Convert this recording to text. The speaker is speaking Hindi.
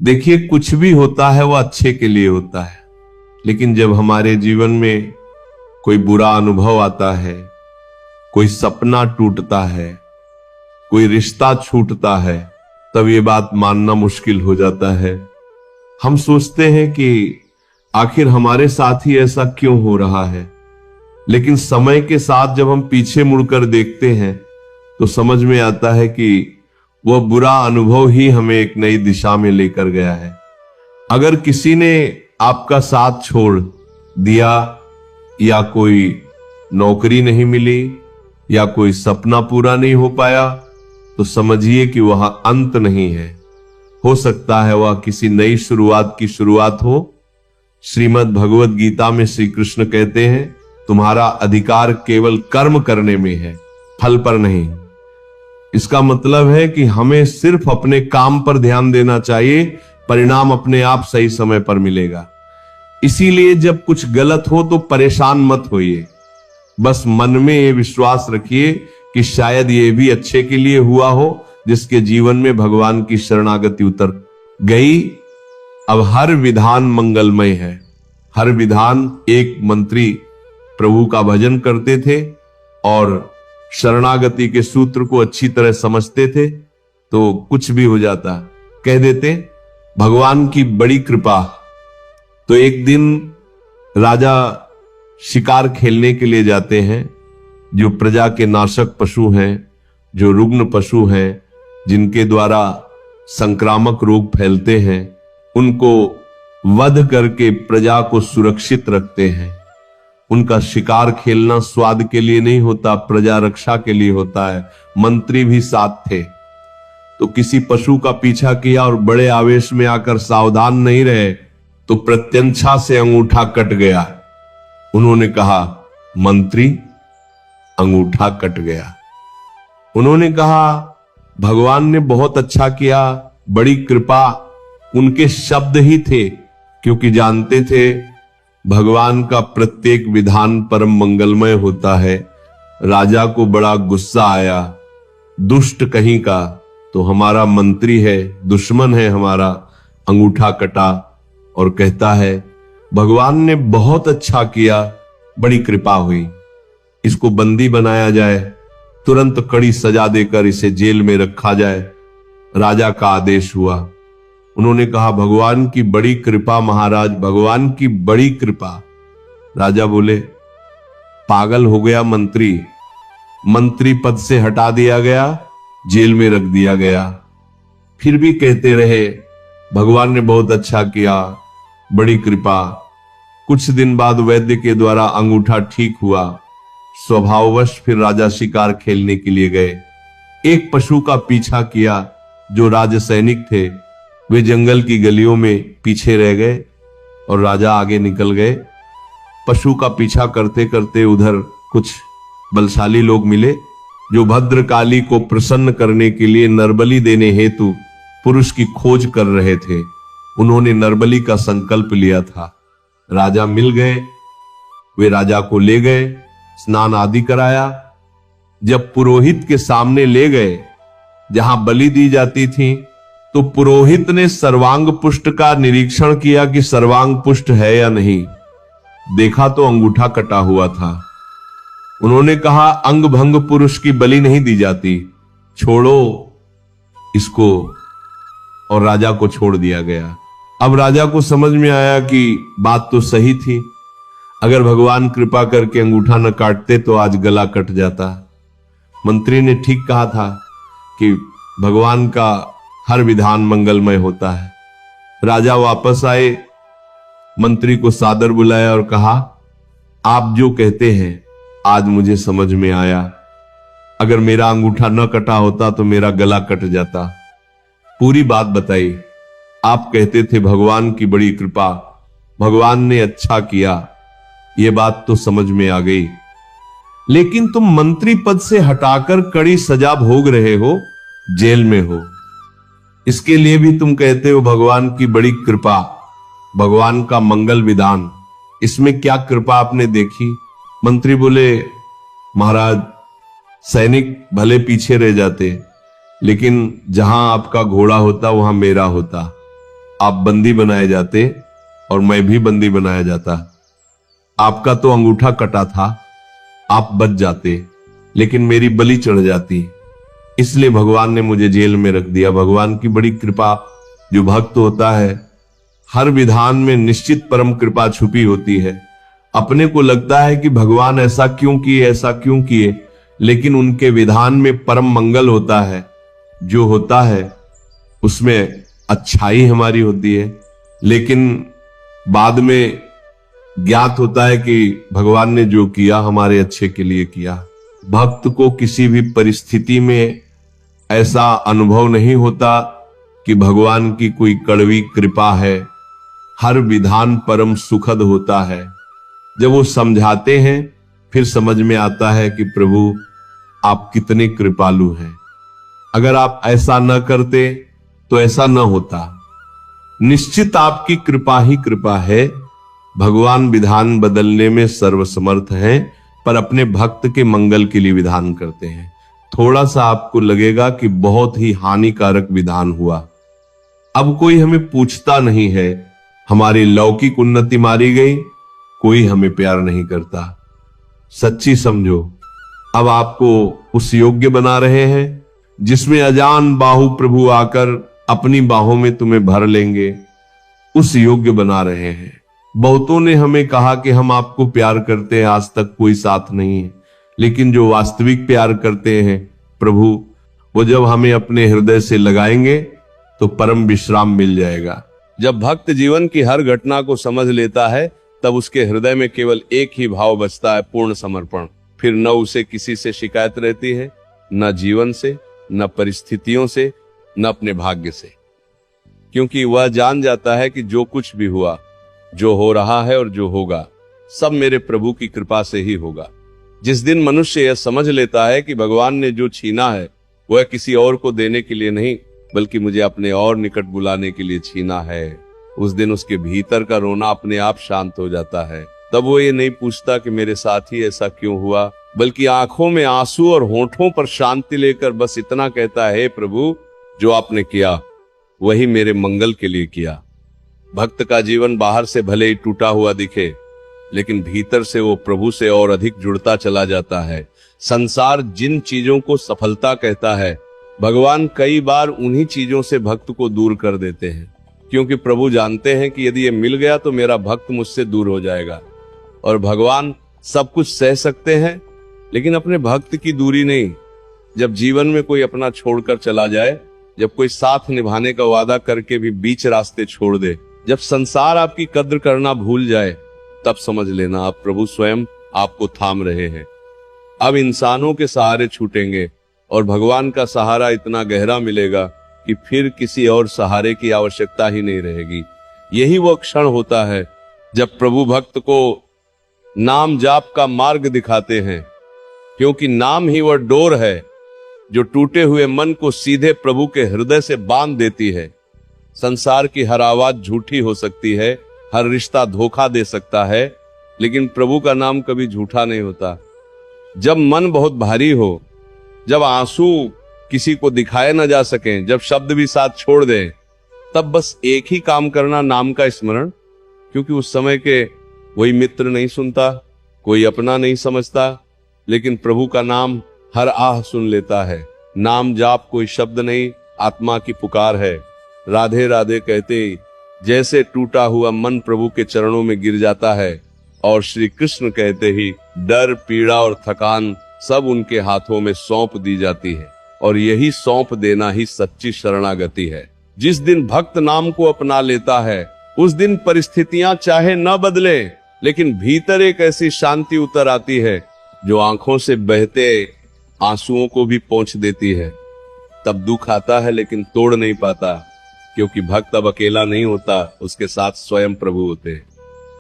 देखिए, कुछ भी होता है वो अच्छे के लिए होता है, लेकिन जब हमारे जीवन में कोई बुरा अनुभव आता है, कोई सपना टूटता है, कोई रिश्ता छूटता है, तब ये बात मानना मुश्किल हो जाता है। हम सोचते हैं कि आखिर हमारे साथ ही ऐसा क्यों हो रहा है, लेकिन समय के साथ जब हम पीछे मुड़कर देखते हैं तो समझ में आता है कि वह बुरा अनुभव ही हमें एक नई दिशा में लेकर गया है। अगर किसी ने आपका साथ छोड़ दिया, या कोई नौकरी नहीं मिली, या कोई सपना पूरा नहीं हो पाया, तो समझिए कि वह अंत नहीं है। हो सकता है वह किसी नई शुरुआत की शुरुआत हो। श्रीमद् भगवत गीता में श्री कृष्ण कहते हैं, तुम्हारा अधिकार केवल कर्म करने में है, फल पर नहीं। इसका मतलब है कि हमें सिर्फ अपने काम पर ध्यान देना चाहिए, परिणाम अपने आप सही समय पर मिलेगा। इसीलिए जब कुछ गलत हो तो परेशान मत होइए, बस मन में ये विश्वास रखिए कि शायद ये भी अच्छे के लिए हुआ हो, जिसके जीवन में भगवान की शरणागति उतर गई। अब हर विधान मंगलमय है। हर विधान, एक मंत्री प्रभु का भजन करते थे और शरणागति के सूत्र को अच्छी तरह समझते थे, तो कुछ भी हो जाता, कह देते भगवान की बड़ी कृपा। तो एक दिन राजा शिकार खेलने के लिए जाते हैं। जो प्रजा के नाशक पशु हैं, जो रुग्ण पशु हैं, जिनके द्वारा संक्रामक रोग फैलते हैं, उनको वध करके प्रजा को सुरक्षित रखते हैं। उनका शिकार खेलना स्वाद के लिए नहीं होता, प्रजा रक्षा के लिए होता है। मंत्री भी साथ थे। तो किसी पशु का पीछा किया और बड़े आवेश में आकर सावधान नहीं रहे तो प्रत्यंछा से अंगूठा कट गया। उन्होंने कहा, मंत्री, अंगूठा कट गया। उन्होंने कहा, भगवान ने बहुत अच्छा किया, बड़ी कृपा। उनके शब्द ही थे, क्योंकि जानते थे भगवान का प्रत्येक विधान परम मंगलमय होता है। राजा को बड़ा गुस्सा आया, दुष्ट कहीं का, तो हमारा मंत्री है, दुश्मन है हमारा, अंगूठा कटा। और कहता है, भगवान ने बहुत अच्छा किया, बड़ी कृपा हुई, इसको बंदी बनाया जाए, तुरंत कड़ी सजा देकर इसे जेल में रखा जाए। राजा का आदेश हुआ। उन्होंने कहा, भगवान की बड़ी कृपा महाराज, भगवान की बड़ी कृपा। राजा बोले, पागल हो गया मंत्री, मंत्री पद से हटा दिया गया, जेल में रख दिया गया। फिर भी कहते रहे, भगवान ने बहुत अच्छा किया, बड़ी कृपा। कुछ दिन बाद वैद्य के द्वारा अंगूठा ठीक हुआ। स्वभाववश फिर राजा शिकार खेलने के लिए गए। एक पशु का पीछा किया। जो राज सैनिक थे वे जंगल की गलियों में पीछे रह गए और राजा आगे निकल गए। पशु का पीछा करते करते उधर कुछ बलशाली लोग मिले, जो भद्रकाली को प्रसन्न करने के लिए नरबली देने हेतु पुरुष की खोज कर रहे थे। उन्होंने नरबली का संकल्प लिया था। राजा मिल गए। वे राजा को ले गए, स्नान आदि कराया। जब पुरोहित के सामने ले गए जहां बलि दी जाती थी, तो पुरोहित ने सर्वांग पुष्ट का निरीक्षण किया कि सर्वांग पुष्ट है या नहीं। देखा तो अंगूठा कटा हुआ था। उन्होंने कहा, अंग भंग पुरुष की बलि नहीं दी जाती, छोड़ो इसको। और राजा को छोड़ दिया गया। अब राजा को समझ में आया कि बात तो सही थी। अगर भगवान कृपा करके अंगूठा न काटते तो आज गला कट जाता। मंत्री ने ठीक कहा था कि भगवान का हर विधान मंगलमय होता है। राजा वापस आए, मंत्री को सादर बुलाया और कहा, आप जो कहते हैं आज मुझे समझ में आया। अगर मेरा अंगूठा न कटा होता तो मेरा गला कट जाता। पूरी बात बताई। आप कहते थे भगवान की बड़ी कृपा, भगवान ने अच्छा किया, ये बात तो समझ में आ गई। लेकिन तुम मंत्री पद से हटाकर कड़ी सजा भोग रहे हो, जेल में हो। इसके लिए भी तुम कहते हो भगवान की बड़ी कृपा, भगवान का मंगल विधान। इसमें क्या कृपा आपने देखी? मंत्री बोले, महाराज, सैनिक भले पीछे रह जाते, लेकिन जहां आपका घोड़ा होता वहां मेरा होता। आप बंदी बनाए जाते और मैं भी बंदी बनाया जाता। आपका तो अंगूठा कटा था, आप बच जाते, लेकिन मेरी बलि चढ़ जाती, इसलिए भगवान ने मुझे जेल में रख दिया। भगवान की बड़ी कृपा। जो भक्त होता है, हर विधान में निश्चित परम कृपा छुपी होती है। अपने को लगता है कि भगवान ऐसा क्यों किए, ऐसा क्यों किए, लेकिन उनके विधान में परम मंगल होता है। जो होता है उसमें अच्छाई हमारी होती है, लेकिन बाद में ज्ञात होता है कि भगवान ने जो किया हमारे अच्छे के लिए किया। भक्त को किसी भी परिस्थिति में ऐसा अनुभव नहीं होता कि भगवान की कोई कड़वी कृपा है। हर विधान परम सुखद होता है। जब वो समझाते हैं फिर समझ में आता है कि प्रभु आप कितने कृपालु हैं। अगर आप ऐसा न करते तो ऐसा न होता। निश्चित आपकी कृपा ही कृपा है। भगवान विधान बदलने में सर्वसमर्थ हैं, पर अपने भक्त के मंगल के लिए विधान करते हैं। थोड़ा सा आपको लगेगा कि बहुत ही हानिकारक विधान हुआ। अब कोई हमें पूछता नहीं है, हमारी लौकिक उन्नति मारी गई, कोई हमें प्यार नहीं करता। सच्ची समझो, अब आपको उस योग्य बना रहे हैं जिसमें अजान बाहु प्रभु आकर अपनी बाहों में तुम्हें भर लेंगे। उस योग्य बना रहे हैं। बहुतों ने हमें कहा कि हम आपको प्यार करते हैं, आज तक कोई साथ नहीं है। लेकिन जो वास्तविक प्यार करते हैं प्रभु, वो जब हमें अपने हृदय से लगाएंगे तो परम विश्राम मिल जाएगा। जब भक्त जीवन की हर घटना को समझ लेता है, तब उसके हृदय में केवल एक ही भाव बचता है, पूर्ण समर्पण। फिर न उसे किसी से शिकायत रहती है, न जीवन से, न परिस्थितियों से, न अपने भाग्य से, क्योंकि वह जान जाता है कि जो कुछ भी हुआ, जो हो रहा है और जो होगा, सब मेरे प्रभु की कृपा से ही होगा। जिस दिन मनुष्य यह समझ लेता है कि भगवान ने जो छीना है वह किसी और को देने के लिए नहीं, बल्कि मुझे अपने और निकट बुलाने के लिए छीना है, उस दिन उसके भीतर का रोना अपने आप शांत हो जाता है। तब वो ये नहीं पूछता कि मेरे साथ ही ऐसा क्यों हुआ, बल्कि आंखों में आंसू और होठों पर शांति लेकर बस इतना कहता है, हे प्रभु, जो आपने किया वही मेरे मंगल के लिए किया। भक्त का जीवन बाहर से भले ही टूटा हुआ दिखे, लेकिन भीतर से वो प्रभु से और अधिक जुड़ता चला जाता है। संसार जिन चीजों को सफलता कहता है, भगवान कई बार उन्हीं चीजों से भक्त को दूर कर देते हैं, क्योंकि प्रभु जानते हैं कि यदि ये मिल गया तो मेरा भक्त मुझसे दूर हो जाएगा। और भगवान सब कुछ सह सकते हैं, लेकिन अपने भक्त की दूरी नहीं। जब जीवन में कोई अपना छोड़कर चला जाए, जब कोई साथ निभाने का वादा करके भी बीच रास्ते छोड़ दे, जब संसार आपकी कद्र करना भूल जाए, तब समझ लेना आप प्रभु स्वयं आपको थाम रहे हैं। अब इंसानों के सहारे छूटेंगे और भगवान का सहारा इतना गहरा मिलेगा कि फिर किसी और सहारे की आवश्यकता ही नहीं रहेगी। यही वो क्षण होता है जब प्रभु भक्त को नाम जाप का मार्ग दिखाते हैं, क्योंकि नाम ही वह डोर है जो टूटे हुए मन को सीधे प्रभु के हृदय से बांध देती है। संसार की हर आवाज झूठी हो सकती है, हर रिश्ता धोखा दे सकता है, लेकिन प्रभु का नाम कभी झूठा नहीं होता। जब मन बहुत भारी हो, जब आंसू किसी को दिखाए न जा सकें, जब शब्द भी साथ छोड़ दें, तब बस एक ही काम करना, नाम का स्मरण। क्योंकि उस समय के कोई मित्र नहीं सुनता, कोई अपना नहीं समझता, लेकिन प्रभु का नाम हर आह सुन लेता है। नाम जाप कोई शब्द नहीं, आत्मा की पुकार है। राधे राधे कहते ही जैसे टूटा हुआ मन प्रभु के चरणों में गिर जाता है, और श्री कृष्ण कहते ही डर, पीड़ा और थकान सब उनके हाथों में सौंप दी जाती है। और यही सौंप देना ही सच्ची शरणागति है। जिस दिन भक्त नाम को अपना लेता है, उस दिन परिस्थितियां चाहे न बदले, लेकिन भीतर एक ऐसी शांति उतर आती है जो आंखों से बहते आंसुओं को भी पोंछ देती है। तब दुख आता है लेकिन तोड़ नहीं पाता, क्योंकि भक्त अब अकेला नहीं होता, उसके साथ स्वयं प्रभु होते हैं।